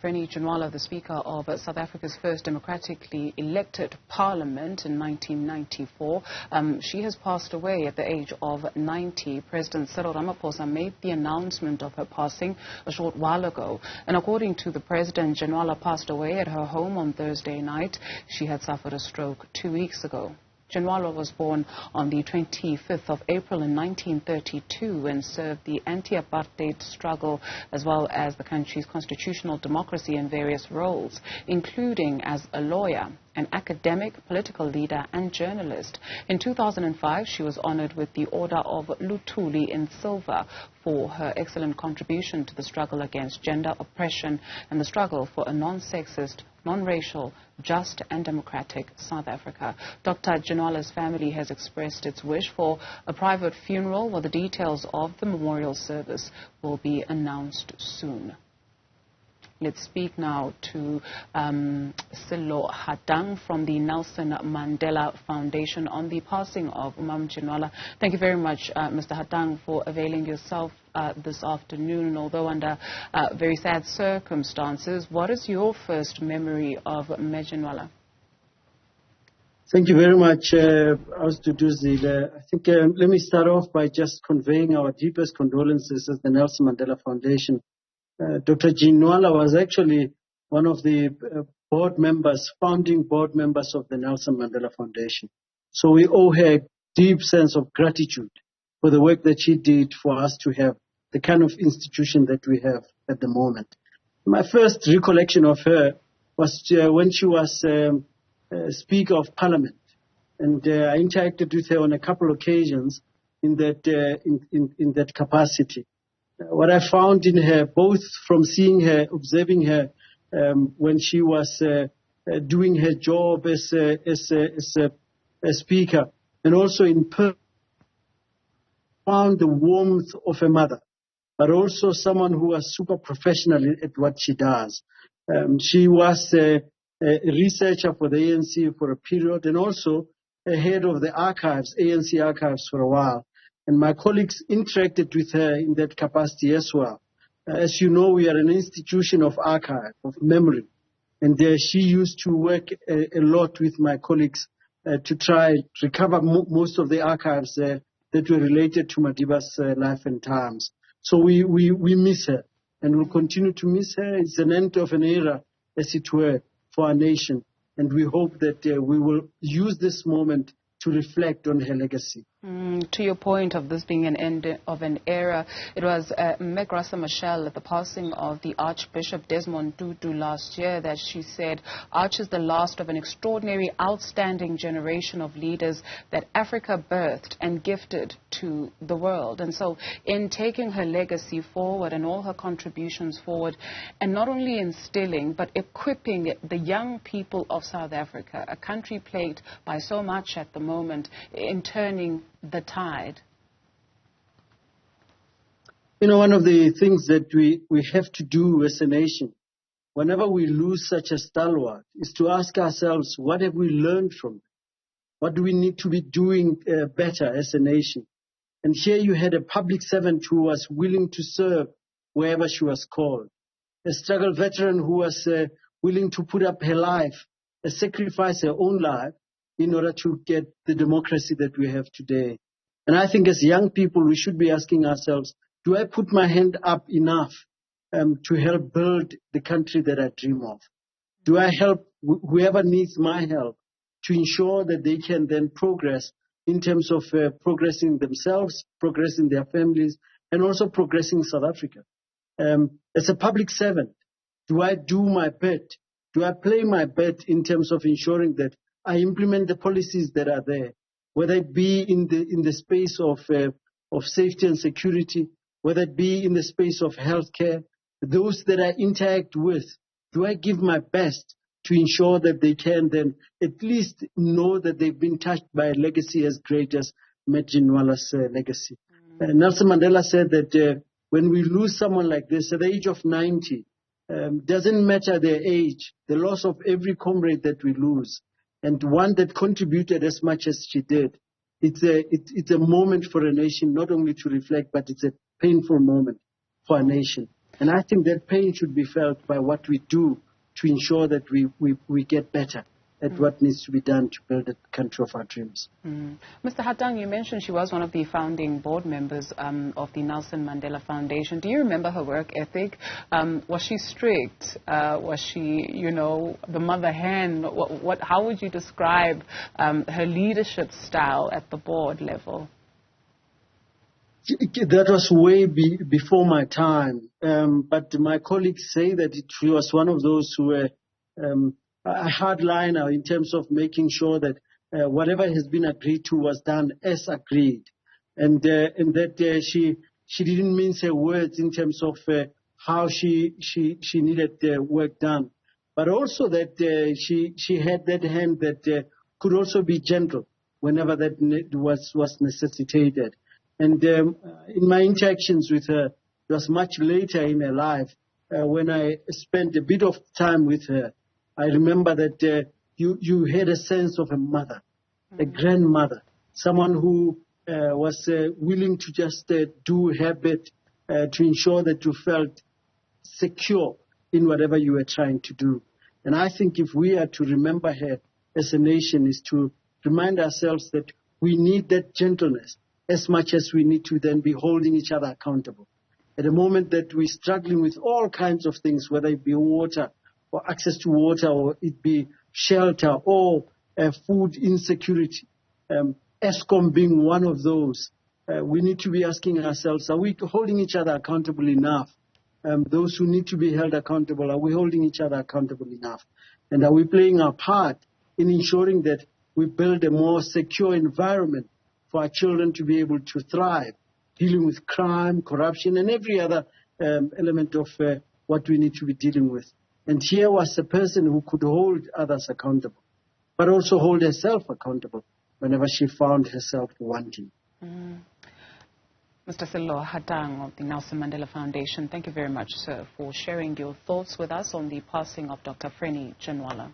Frene Ginwala, the Speaker of South Africa's first democratically elected parliament in 1994. She has passed away at the age of 90. President Cyril Ramaphosa made the announcement of her passing a short while ago. And according to the President, Ginwala passed away at her home on Thursday night. She had suffered a stroke 2 weeks ago. Ginwala was born on the 25th of April in 1932 and served the anti-apartheid struggle as well as the country's constitutional democracy in various roles, including as a lawyer, an academic, political leader and journalist. In 2005, she was honored with the Order of Luthuli in silver for her excellent contribution to the struggle against gender oppression and the struggle for a non-sexist, non-racial, just and democratic South Africa. Dr. Ginwala's family has expressed its wish for a private funeral, while the details of the memorial service will be announced soon. Let's speak now to Sello Hadang from the Nelson Mandela Foundation on the passing of Ginwala. Thank you very much, Mr. Hadang, for availing yourself this afternoon. Although under very sad circumstances, what is your first memory of Ginwala? Thank you very much, Ausduduzile. I think let me start off by just conveying our deepest condolences as the Nelson Mandela Foundation. Dr. Ginwala was actually one of the founding board members of the Nelson Mandela Foundation. So we owe her a deep sense of gratitude for the work that she did for us to have the kind of institution that we have at the moment. My first recollection of her was when she was Speaker of Parliament. And I interacted with her on a couple of occasions in that capacity. What I found in her, both from seeing her, observing her when she was doing her job as a speaker, and also in person, found the warmth of a mother, but also someone who was super professional at what she does. She was a researcher for the ANC for a period, and also a head of the archives, ANC archives, for a while. And my colleagues interacted with her in that capacity as well. As you know, we are an institution of archive, of memory. And she used to work a lot with my colleagues to try to recover most of the archives that were related to Madiba's life and times. So we miss her, and we'll continue to miss her. It's an end of an era, as it were, for our nation. And we hope that we will use this moment to reflect on her legacy. To your point of this being an end of an era, it was Meg Rasa-Machel at the passing of the Archbishop Desmond Tutu last year that she said, Arch is the last of an extraordinary, outstanding generation of leaders that Africa birthed and gifted to the world. And so in taking her legacy forward and all her contributions forward, and not only instilling but equipping the young people of South Africa, a country plagued by so much at the moment, in turning the tide. You know, one of the things that we have to do as a nation, whenever we lose such a stalwart, is to ask ourselves, what have we learned from it? What do we need to be doing better as a nation? And here you had a public servant who was willing to serve wherever she was called, a struggle veteran who was willing to put up her life, sacrifice her own life, in order to get the democracy that we have today. And I think as young people, we should be asking ourselves, do I put my hand up enough to help build the country that I dream of? Do I help whoever needs my help to ensure that they can then progress in terms of progressing themselves, progressing their families, and also progressing South Africa? As a public servant, do I do my bit? Do I play my bit in terms of ensuring that I implement the policies that are there, whether it be in the space of safety and security, whether it be in the space of healthcare, those that I interact with? Do I give my best to ensure that they can then at least know that they've been touched by a legacy as great as Ginwala's legacy? Nelson Mandela said that when we lose someone like this at the age of 90, doesn't matter their age, the loss of every comrade that we lose, and one that contributed as much as she did, it's a moment for a nation, not only to reflect, but it's a painful moment for a nation. And I think that pain should be felt by what we do to ensure that we get better at what needs to be done to build the country of our dreams. Mr. Hatang, you mentioned she was one of the founding board members of the Nelson Mandela Foundation. Do you remember her work ethic? Was she strict? Was she, you know, the mother hen? How would you describe her leadership style at the board level? That was way before my time. But my colleagues say that she was one of those who were a hardliner in terms of making sure that whatever has been agreed to was done as agreed, and that she didn't mince her words in terms of how she needed the work done, but also that she had that hand that could also be gentle whenever that was necessitated. And in my interactions with her, it was much later in her life when I spent a bit of time with her. I remember that you had a sense of a mother, a grandmother, someone who was willing to just do her bit to ensure that you felt secure in whatever you were trying to do. And I think if we are to remember her as a nation, is to remind ourselves that we need that gentleness as much as we need to then be holding each other accountable. At the moment that we're struggling with all kinds of things, whether it be water, or access to water, or it be shelter, or food insecurity, ESCOM being one of those, we need to be asking ourselves, are we holding each other accountable enough? Those who need to be held accountable, are we holding each other accountable enough? And are we playing our part in ensuring that we build a more secure environment for our children to be able to thrive, dealing with crime, corruption, and every other element of what we need to be dealing with? And here was a person who could hold others accountable, but also hold herself accountable whenever she found herself wanting. Mr. Sello Hatang of the Nelson Mandela Foundation, thank you very much, sir, for sharing your thoughts with us on the passing of Dr. Frene Ginwala.